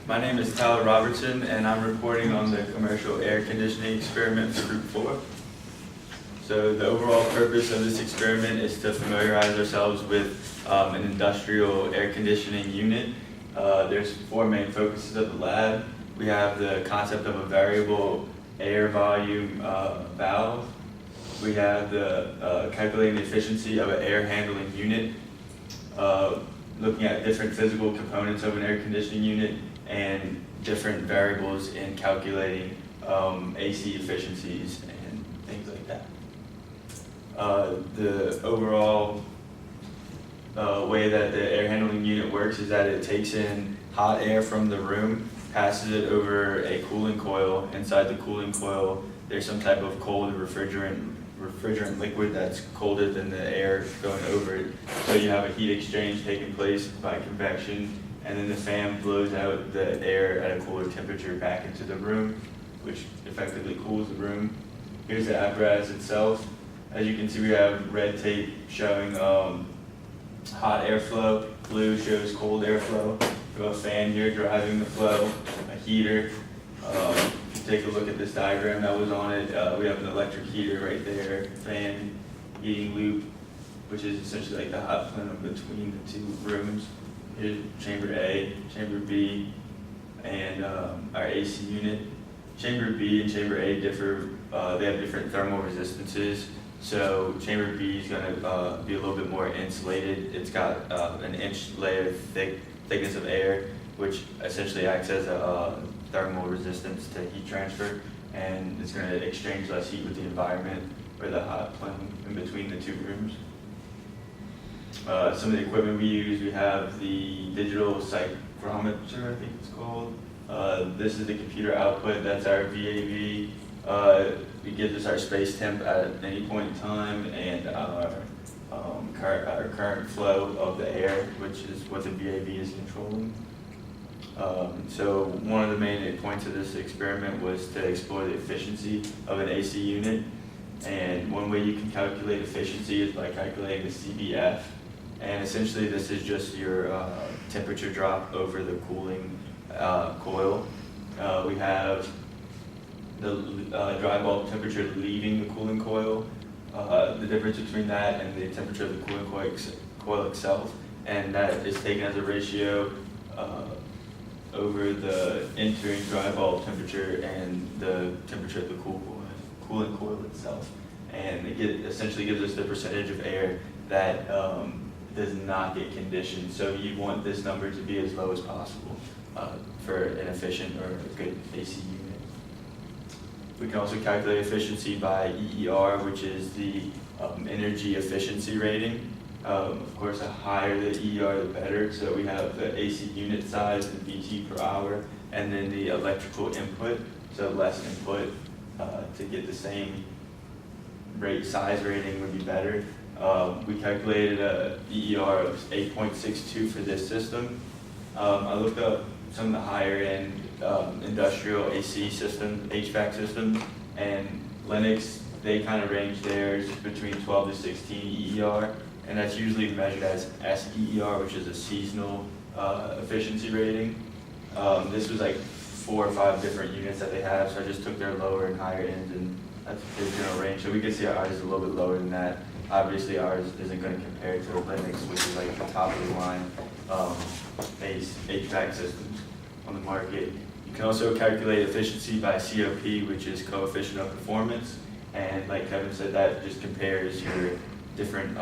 My name is Tyler Robertson, and I'm reporting on the commercial air conditioning experiment for Group 4. So the overall purpose of this experiment is to familiarize ourselves with an industrial air conditioning unit. There's four main focuses of the lab. We have the concept of a variable air volume valve. We have the calculating the efficiency of an air handling unit, looking at different physical components of an air conditioning unit, and different variables in calculating AC efficiencies and things like that. The overall way that the air handling unit works is that it takes in hot air from the room, passes it over a cooling coil. Inside the cooling coil, there's some type of cold refrigerant liquid that's colder than the air going over it. So you have a heat exchange taking place by convection, and then the fan blows out the air at a cooler temperature back into the room, which effectively cools the room. Here's the apparatus itself. As you can see, we have red tape showing hot airflow, blue shows cold airflow. We have a fan here driving the flow, a heater. If you take a look at this diagram that was on it, we have an electric heater right there, fan, heating loop, which is essentially like the hot plenum between the two rooms. Here's chamber A, chamber B, and our AC unit. Chamber B and chamber A differ, they have different thermal resistances. So chamber B is going to be a little bit more insulated. It's got an inch layer thickness of air, which essentially acts as a thermal resistance to heat transfer, and it's going to exchange less heat with the environment or the hot plenum in between the two rooms. Some of the equipment we use, we have the digital psychrometer, I think it's called. This is the computer output, that's our VAV. It gives us our space temp at any point in time, and our current flow of the air, which is what the VAV is controlling. So one of the main points of this experiment was to explore the efficiency of an AC unit. And one way you can calculate efficiency is by calculating the CBF. And essentially this is just your temperature drop over the cooling coil. We have the dry bulb temperature leaving the cooling coil, the difference between that and the temperature of the cooling coil itself, and that is taken as a ratio over the entering dry bulb temperature and the temperature of the cooling coil itself. And it essentially gives us the percentage of air that does not get conditioned. So you want this number to be as low as possible for an efficient or a good AC unit. We can also calculate efficiency by EER, which is the energy efficiency rating. Of course, the higher the EER, the better. So we have the AC unit size, the BT per hour, and then the electrical input, so less input to get the same size rating would be better. We calculated a EER of 8.62 for this system. I looked up some of the higher end industrial AC system, HVAC systems, and Linux, they kind of range theirs between 12 to 16 EER, and that's usually measured as SEER, which is a seasonal efficiency rating. This was like 4 or 5 different units that they have, so I just took their lower and higher ends, and that's the general range. So we can see ours is a little bit lower than that. Obviously ours isn't going to compare to Linux, which is like the top of the line HVAC systems on the market. You can also calculate efficiency by COP, which is coefficient of performance, and like Kevin said, that just compares your different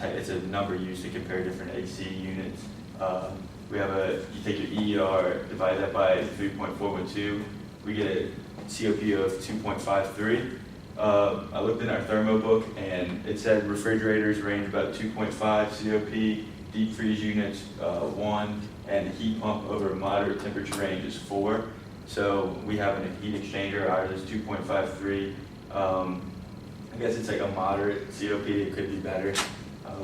it's a number used to compare different AC units. You take your EER, divide that by 3.412, we get a COP of 2.53. I looked in our thermo book, and it said refrigerators range about 2.5 COP, deep freeze units 1, and heat pump over a moderate temperature range is 4. So we have a heat exchanger, ours is 2.53. I guess it's like a moderate COP, it could be better.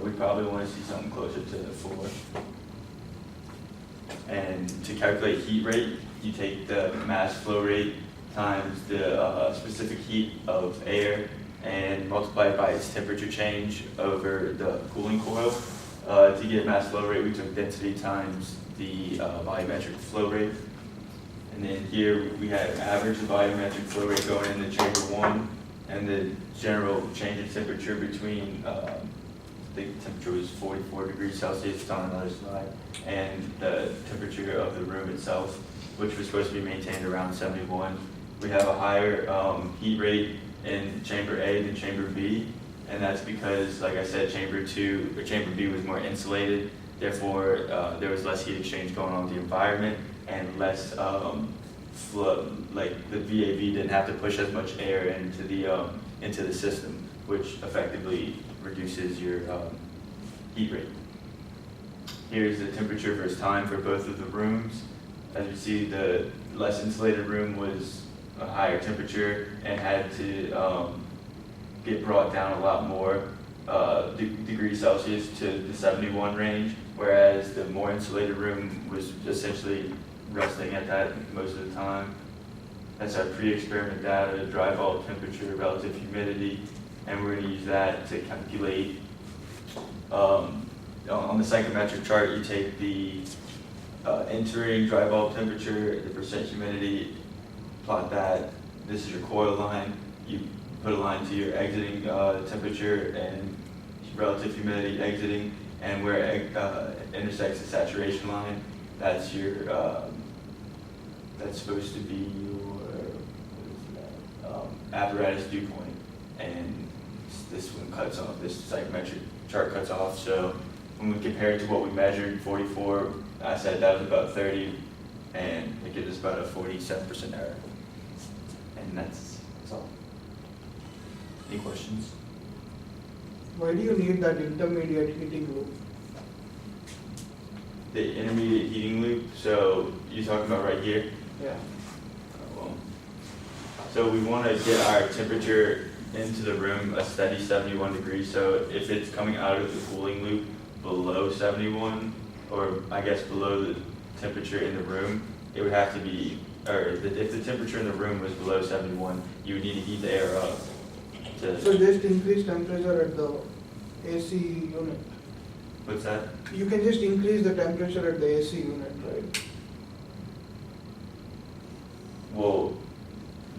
We probably want to see something closer to 4. And to calculate heat rate, you take the mass flow rate times the specific heat of air and multiply it by its temperature change over the cooling coil. To get mass flow rate, we took density times the volumetric flow rate. And then here we have average volumetric flow rate going into chamber 1, and the general change in temperature between, the temperature was 44 degrees Celsius, it's on another slide, and the temperature of the room itself, which was supposed to be maintained around 71. We have a higher heat rate in chamber A than chamber B, and that's because, like I said, chamber B was more insulated, therefore there was less heat exchange going on with the environment and less flow, like the VAV didn't have to push as much air into the system, which effectively reduces your heat rate. Here's the temperature versus time for both of the rooms. As you see, the less insulated room was a higher temperature and had to get brought down a lot more degrees Celsius to the 71 range, whereas the more insulated room was essentially resting at that most of the time. That's our pre-experiment data, dry bulb temperature, relative humidity, and we're going to use that to calculate. On the psychometric chart, you take the entering dry bulb temperature, the percent humidity, plot that. This is your coil line. You put a line to your exiting temperature and relative humidity exiting, and where it intersects the saturation line, that's your that's supposed to be your apparatus dew point, and this one cuts off. This psychometric chart cuts off. So when we compare it to what we measured, 44, I said that was about 30, and it gives us about a 47% error. And that's all. Any questions? Why do you need that intermediate heating loop? The intermediate heating loop, so you're talking about right here? Yeah. Well, so we want to get our temperature into the room a steady 71 degrees. So if it's coming out of the cooling loop below 71, or I guess below the temperature in the room, it would have to be, if the temperature in the room was below 71, you would need to heat the air up. So just increase temperature at the AC unit. What's that? You can just increase the temperature at the AC unit, right? Well,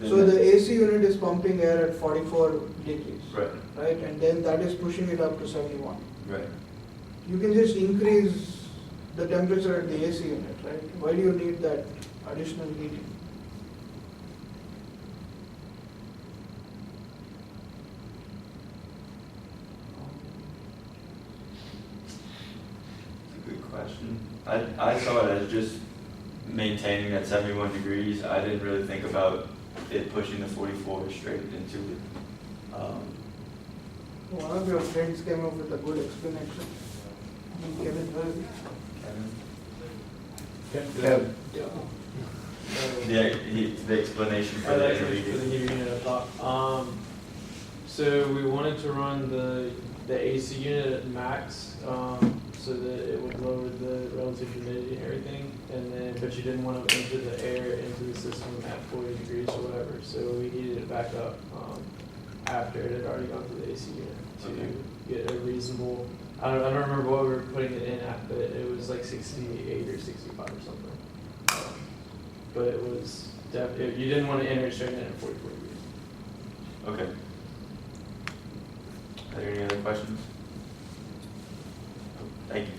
So the AC unit is pumping air at 44 degrees, right, right? And then that is pushing it up to 71. right. You can just increase the temperature at the AC unit, right? Why do you need that additional heating? That's a good question. I saw it as just maintaining that 71 degrees. I didn't really think about it pushing the 44 straight into it. One of your friends came up with a good explanation. Kevin, Kevin? The explanation for the heat unit up top. So we wanted to run the AC unit at max, so that it would lower the relative humidity and everything, and then but you didn't want to enter the air into the system at 40 degrees or whatever. So we heated it back up after it had already gone to the AC unit to get a reasonable. I don't remember what we were putting it in at, but it was like 68 or 65 or something. But it was you didn't want to enter it straight in at 44 degrees. Okay. Are there any other questions? Thank you.